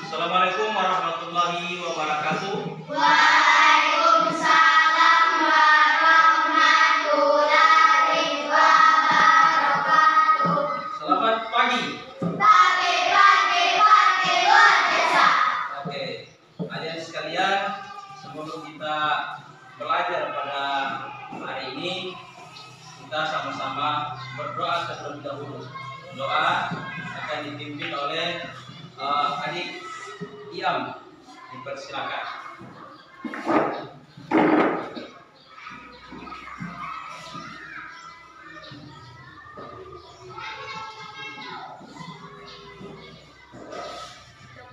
Assalamualaikum warahmatullahi wabarakatuh. Waalaikumsalam warahmatullahi wabarakatuh. Selamat pagi. Pagi luar biasa. Oke, adik-adik sekalian, sebelum kita belajar pada hari ini, kita sama-sama berdoa terlebih dahulu. Doa akan dipimpin oleh adik Iam. Dipersilakan.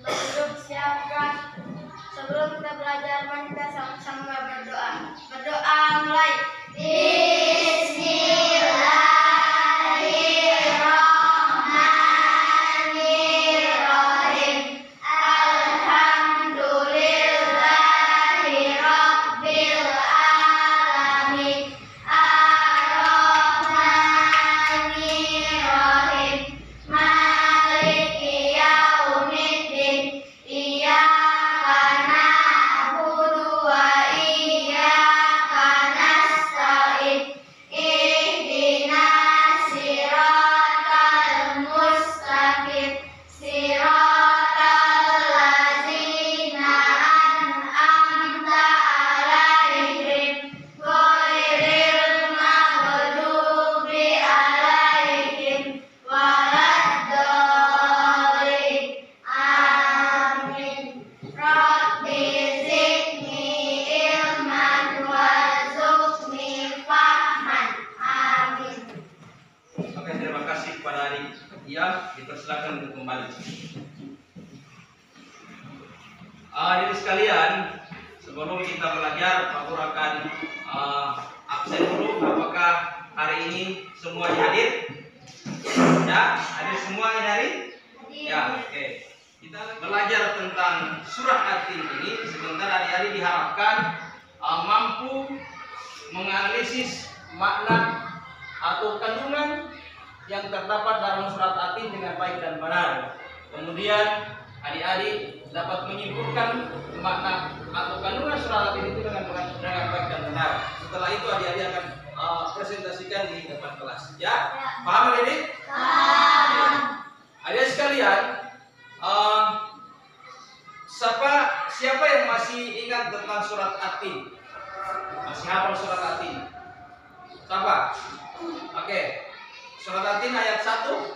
Duduk siapkan. Sebelum kita belajar, mari kita sama-sama berdoa. Berdoa mulai. Bismillahirrahmanirrahim. Alhamdulillahirabbil alamin. Ar-Rahmanirrahim. Maliki yaumiddin. Iyyaka na'budu wa iyyaka nasta'in. Ihdinas siratal mustaqim. Siratal ladzina an'amta 'alaihim ghairil maghdubi 'alaihim waladdallin. Amin. Rabbi zidni ilman warzuqni fahman. Amin. Oke, terima kasih kepada adik Iam. Dipersilakan untuk kembali. Adik sekalian, sebelum kita belajar, Pak Guru akan absen dulu. Apakah hari ini semua hadir? Ya, hadir semua ini hari? Ya, oke. Kita belajar tentang surah At-Tin ini. Sebentar adik-adik diharapkan mampu menganalisis makna atau kandungan yang terdapat dalam surat At-Tin dengan baik dan benar. Kemudian adik-adik dapat menyimpulkan makna atau kandungan surat At-Tin itu dengan baik dan benar. Setelah itu adik-adik akan presentasikan di depan kelas. Ya, paham adik-adik? Paham. Adik sekalian, siapa yang masih ingat tentang surat At-Tin? Masih hafal surat At-Tin? Siapa? Oke. Surat At-Tin ayat 1.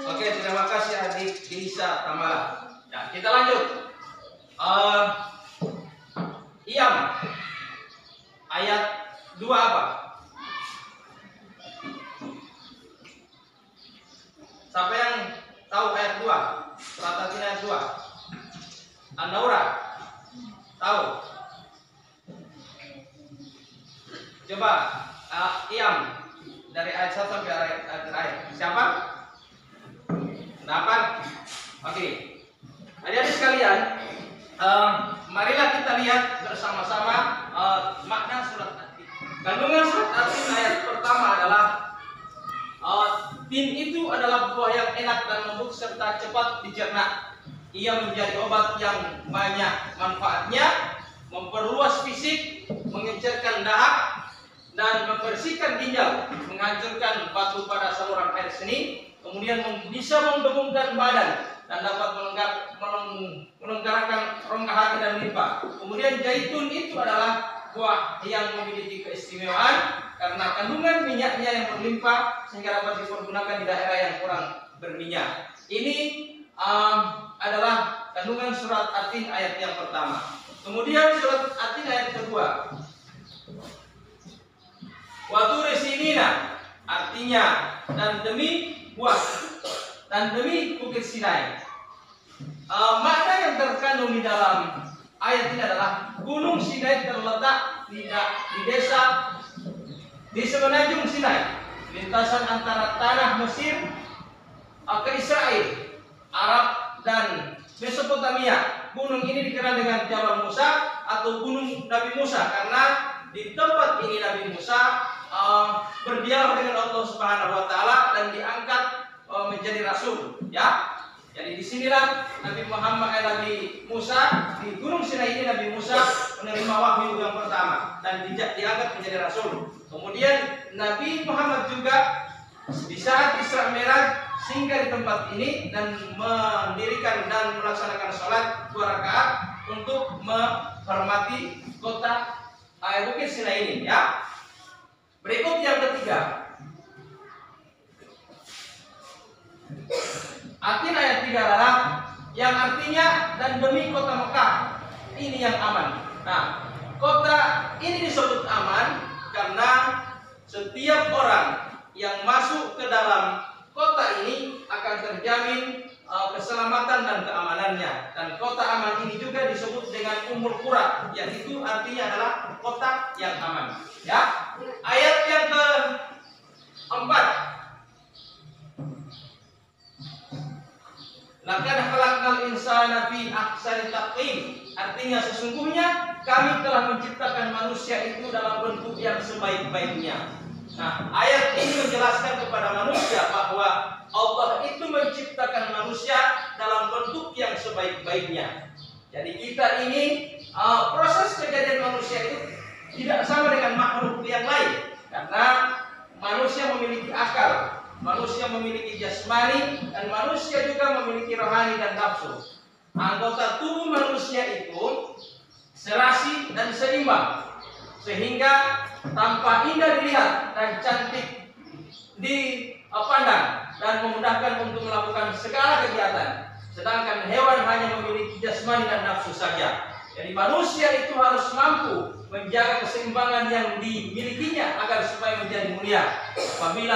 Oke, terima kasih adik Disa Tamala. Ya, kita lanjut. Iam, ayat 2 apa? Siapa yang tahu ayat 2? Surat At-Tin ayat 2. Anaura? Tahu? Coba Iam, dari ayat 1 sampai ayat terakhir. Siapa? Dapat? Oke. Adik-adik sekalian, marilah kita lihat bersama-sama makna surat At-Tin. Kandungan surat At-Tin ayat pertama adalah tin itu adalah buah yang enak dan lembut serta cepat dicerna. Ia menjadi obat yang banyak manfaatnya, memperluas fisik, mengencerkan dahak, dan membersihkan ginjal, menghancurkan batu pada saluran air seni, kemudian bisa membengkakkan badan dan dapat melenggarkan rongga hati dan limpa. Kemudian zaitun itu adalah buah yang memiliki keistimewaan karena kandungan minyaknya yang berlimpah sehingga dapat dipergunakan di daerah yang kurang berminyak. Ini adalah kandungan surat At-Tin ayat yang pertama. Kemudian surat At-Tin ayat kedua. Waturi sinina, artinya dan demi buah dan demi bukit Sinai. Makna yang terkandung di dalam ayat ini adalah Gunung Sinai terletak di desa di semenanjung Sinai, lintasan antara tanah Mesir ke Israel, Arab dan Mesopotamia. Gunung ini dikenal dengan Jabal Musa atau Gunung Nabi Musa karena di tempat ini Nabi Musa berdialog dengan Allah Subhanahu wa taala dan diangkat menjadi rasul, ya. Jadi disinilah Nabi Musa di Gunung Sinai ini Nabi Musa menerima wahyu yang pertama dan diangkat menjadi rasul. Kemudian Nabi Muhammad juga di saat Isra Mi'raj singgah di tempat ini dan mendirikan dan melaksanakan sholat 2 rakaat untuk menghormati kota Bukit Sinai ini, ya. Berikut yang ketiga. Arti ayat 3 adalah yang artinya dan demi kota Mekah ini yang aman. Nah, kota ini disebut aman karena setiap orang yang masuk ke dalam kota ini akan terjamin keselamatan dan keamanannya. Dan kota aman ini juga disebut dengan Ummul Qura, yaitu artinya adalah kota yang aman. Ya, ayat yang keempat. Laqad khalaqnal insana fi ahsani taqwim. Artinya sesungguhnya kami telah menciptakan manusia itu dalam bentuk yang sebaik-baiknya. Nah, ayat ini menjelaskan kepada manusia bahwa Allah itu menciptakan manusia dalam bentuk yang sebaik-baiknya. Jadi kita ini proses kejadian manusia itu tidak sama dengan makhluk yang lain karena manusia memiliki akal, manusia memiliki jasmani, dan manusia juga memiliki rohani dan nafsu. Anggota tubuh manusia itu serasi dan seimbang sehingga tampak indah dilihat dan cantik dipandang dan memudahkan untuk melakukan segala kegiatan. Sedangkan hewan hanya memiliki jasmani dan nafsu saja. Jadi manusia itu harus mampu menjaga keseimbangan yang dimilikinya agar supaya menjadi mulia. Apabila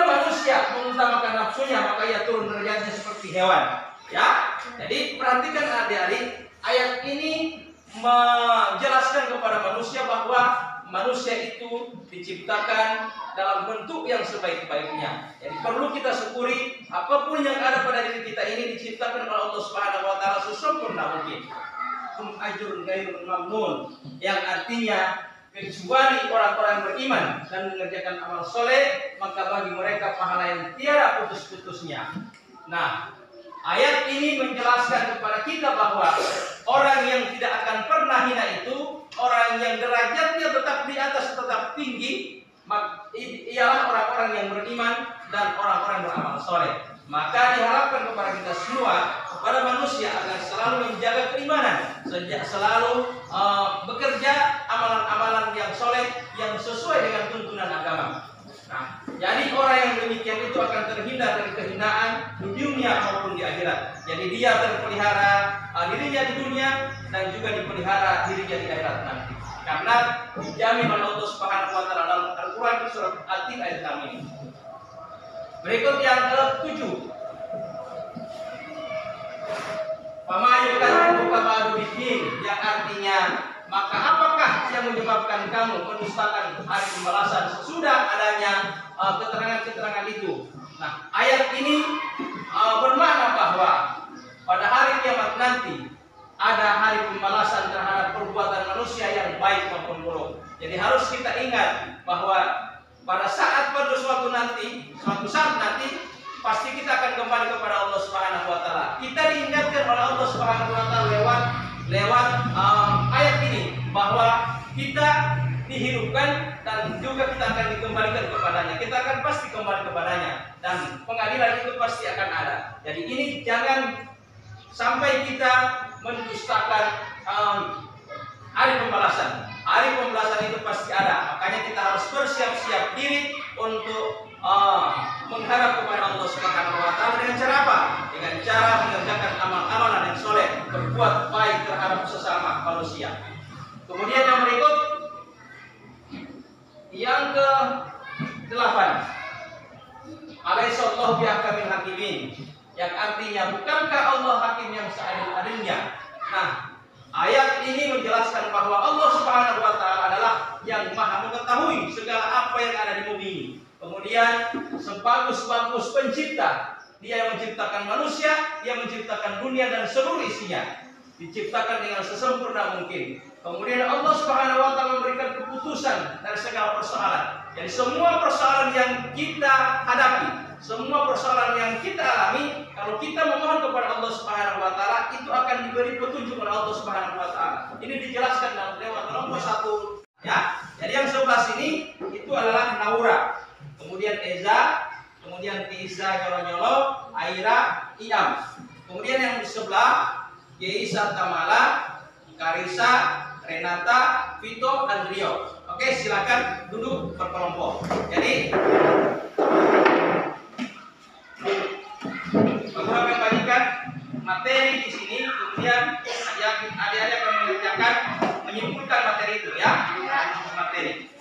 manusia mengutamakan nafsunya, maka ia turun derajatnya seperti hewan. Ya, jadi perhatikan adik-adik, ayat ini menjelaskan kepada manusia bahwa manusia itu diciptakan dalam bentuk yang sebaik-baiknya. Jadi perlu kita syukuri apapun yang ada pada diri kita ini diciptakan oleh Allah Subhanahu wa taala sesempurna mungkin. Ajrun ghairun mamnun, yang artinya kecuali orang-orang beriman dan mengerjakan amal soleh, maka bagi mereka pahala yang tiada putus-putusnya. Nah, ayat ini menjelaskan kepada kita bahwa orang yang tidak akan pernah hina itu orang yang derajatnya tetap di atas, tetap tinggi, ialah orang-orang yang beriman dan orang-orang beramal soleh. Maka diharapkan kepada kita semua, kepada manusia agar selalu menjaga keimanan, selalu bekerja amalan-amalan yang soleh yang sesuai dengan tuntunan agama. Nah, jadi orang yang demikian itu akan terhindar dari kehinaan di dunia maupun di akhirat. Jadi dia terpelihara dirinya di dunia dan juga dipelihara dirinya di akhirat nanti. Karena dijamin oleh Allah Subhanahu wa taala dalam Al-Qur'an surat At-Tin ayat 6 ini. Berikut yang ke-7. Pamayukan buka ba'du bidin, yang artinya maka apakah yang menyebabkan kamu mendustakan hari pembalasan sesudah adanya keterangan-keterangan itu. Nah, ayat ini bermakna bahwa pada hari kiamat nanti ada hari pembalasan terhadap perbuatan manusia yang baik maupun buruk. Jadi harus kita ingat bahwa pada suatu saat nanti pasti kita akan kembali kepada Allah Subhanahu wa taala. Kita diingatkan oleh Allah Subhanahu wa taala lewat ayat ini bahwa kita dihidupkan dan juga kita akan dikembalikan kepadanya. Kita akan pasti kembali kepadanya dan pengadilan itu pasti akan ada. Jadi ini jangan sampai kita mendustakan hari pembalasan. Hari pembalasan itu pasti ada. Makanya kita harus bersiap-siap diri untuk menghadap kepada Allah Subhanahu wa taala dengan cara apa? Dengan cara mengerjakan amal-amalan yang soleh, berbuat baik terhadap sesama manusia. Kemudian yang berikut, yang ke-8, Alaihissallahu bihakamil hakimin, yang artinya bukankah Allah hakim yang seadil-adilnya? Nah, ayat ini menjelaskan bahwa Allah Subhanahu wa taala adalah yang Maha mengetahui segala apa yang ada di bumi ini. Kemudian sebagus-bagus pencipta, Dia yang menciptakan manusia, Dia menciptakan dunia dan seluruh isinya. Diciptakan dengan sesempurna mungkin. Kemudian Allah Subhanahu wa taala memberikan keputusan dari segala persoalan. Jadi semua persoalan yang kita hadapi, semua persoalan yang kita alami, kalau kita memohon kepada Allah Subhanahu wa taala, itu akan diberi petunjuk oleh Allah Subhanahu wa taala. Ini dijelaskan dalam lewat nomor 1 ya. Jadi yang sebelah sini itu adalah Naura. Kemudian Eza, kemudian Tiza Nyolo-nyolo, Aira, Iam. Kemudian yang di sebelah Yeisa Tamala, Karisa, Renata, Vito, dan Rio. Oke, silakan duduk berkelompok. Jadi Bapak akan bagikan materi di sini, kemudian adik-adik akan mengerjakan menyimpulkan materi itu ya. Materi.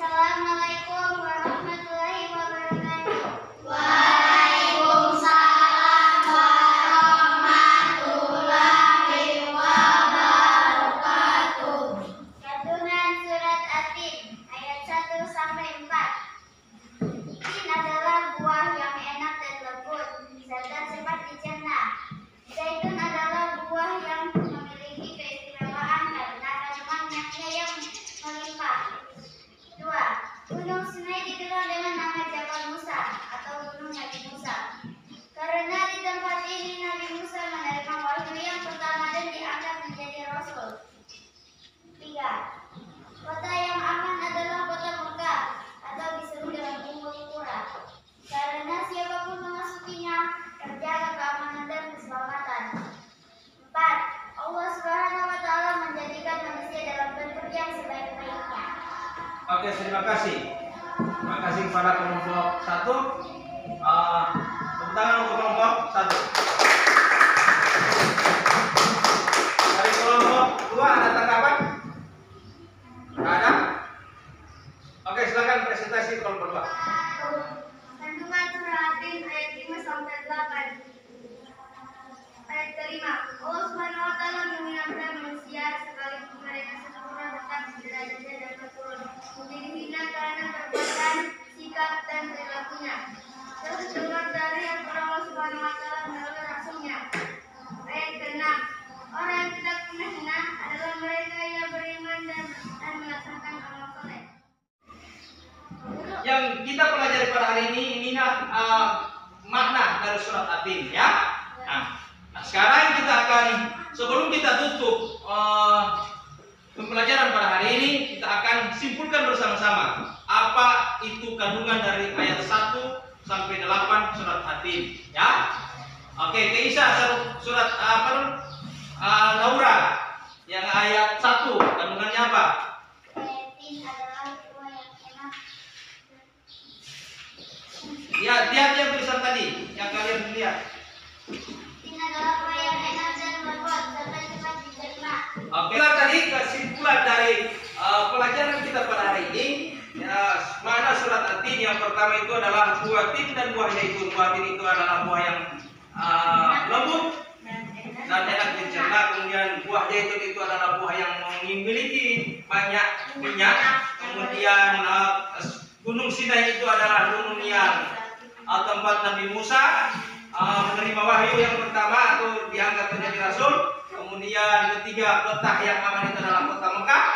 Assalamualaikum warahmatullahi wabarakatuh. Waalaikumsalam warahmatullahi wabarakatuh. Santunan surat At-Tin ayat 1 sampai 4. Tin adalah buah yang enak dan lembut serta cepat dicerna. Zaitun adalah buah yang memiliki keistimewaan karena kandungan yang melimpah. 2. Gunung Sinai dikenal dengan nama Jabal Musa atau Gunung Nabi Musa. Karena di tempat ini Nabi Musa menerima wahyu yang pertama dan diangkat menjadi rasul. 3. Kota yang aman adalah kota Mekah atau disebut dengan Ummul Qura. Karena siapapun memasukinya terjaga keamanan dan keselamatan. 4. Allah Subhanahu wa taala menjadikan manusia dalam bentuk yang sebaik-baiknya. Oke, terima kasih. Terima kasih kepada kelompok 1. Tepuk tangan untuk kelompok 1. Dari kelompok 2 ada tanggapan? Ada? Oke, silakan presentasi kelompok 2. Kandungan surah At-Tin ayat 5 sampai 8. Ayat kelima, Allah Subhanahu wa taala mengingatkan manusia sekalipun mereka sempurna tetap derajatnya dan turun menjadi hina karena perbuatan, sikap dan perilakunya. Terus dengar dari Allah Subhanahu wa taala melalui rasulnya. Ayat keenam, orang yang tidak pernah hina adalah mereka yang beriman dan melaksanakan amal soleh. Yang kita pelajari pada hari ini makna dari surat At-Tin ya. Nah, sekarang kita akan, sebelum kita tutup pembelajaran pada hari ini, kita akan simpulkan bersama-sama apa itu kandungan dari ayat 1 sampai 8 surat At-Tin ya. Oke, Keisa surat Laura yang ayat 1 kandungannya apa? Tin adalah buah yang enak. Ya, lihat yang tulisan tadi yang kalian lihat. Tin adalah buah yang enak dan lembut serta cepat dicerna. Oke, tadi kesimpulan dari pelajaran kita pada hari ini ya, mana surat At-Tin yang pertama itu adalah buah tin dan buah zaitun. Buah tin itu adalah buah yang lembut dan enak dicerna. Kemudian buah zaitun itu adalah buah yang memiliki banyak minyak. Kemudian Gunung Sinai itu adalah gunung yang tempat Nabi Musa menerima wahyu yang pertama atau diangkat menjadi rasul. Kemudian ketiga, kota yang aman itu adalah kota Mekah.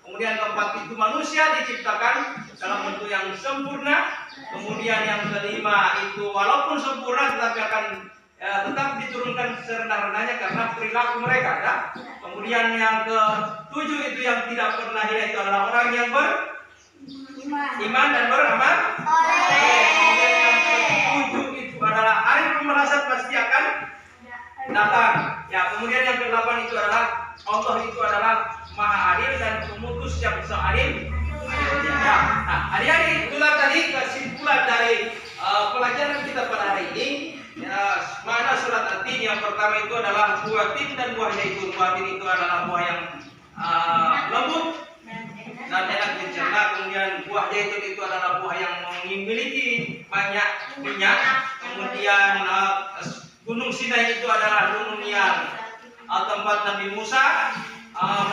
Kemudian keempat itu manusia diciptakan dalam bentuk yang sempurna. Kemudian yang kelima itu walaupun sempurna tetapi akan tetap diturunkan serendah-rendahnya karena perilaku mereka ya. Kemudian yang ketujuh itu yang tidak pernah hina itu adalah orang yang beriman dan beramal. Kemudian yang ketujuh itu adalah hari pembalasan pasti akan datang. Ya, kemudian yang ke-8 itu adalah Allah itu adalah Maha Adil dan memutus yang bisa adil. Ya. Nah, adik-adik, itulah tadi kesimpulan dari pelajaran kita pada hari ini. Ya, mana surat At-Tin yang pertama itu adalah buah tin dan buahnya itu. Buah tin itu adalah buah yang lembut dan enak dicerna. Kemudian buah zaitun itu adalah buah yang memiliki banyak minyak. Kemudian Gunung Sinai itu adalah gunung yang tempat Nabi Musa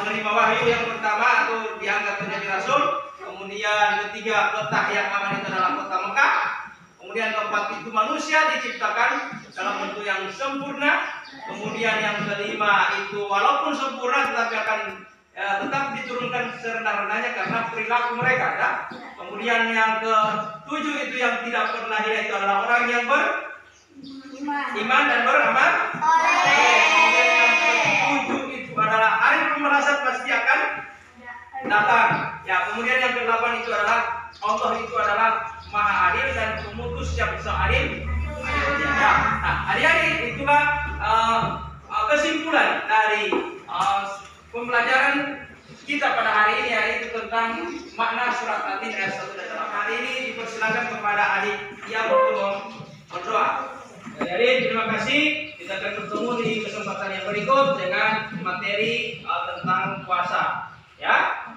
menerima wahyu yang pertama atau diangkat menjadi rasul. Kemudian ketiga, kota yang aman itu adalah kota Mekah. Kemudian keempat itu manusia diciptakan dalam bentuk yang sempurna. Kemudian yang kelima itu walaupun sempurna tetapi akan tetap diturunkan serendah-rendahnya karena perilaku mereka. Ya. Kemudian yang ketujuh itu yang tidak pernah hilang itu adalah orang yang beriman dan beramal. Kemudian yang ketujuh itu adalah hari pembalasan pasti akan datang. Ya, kemudian yang kedelapan itu adalah Allah itu adalah Maha Adil dan pemutus yang bisa adil. Ya. Nah, adik-adik itulah kesimpulan dari pembelajaran kita pada hari ini, yaitu tentang makna surat At-Tin ayat 1 dan 8. Hari ini dipersilakan kepada adik yang berdoa. Jadi terima kasih. Kita akan bertemu di kesempatan yang berikut dengan materi tentang puasa. Ya.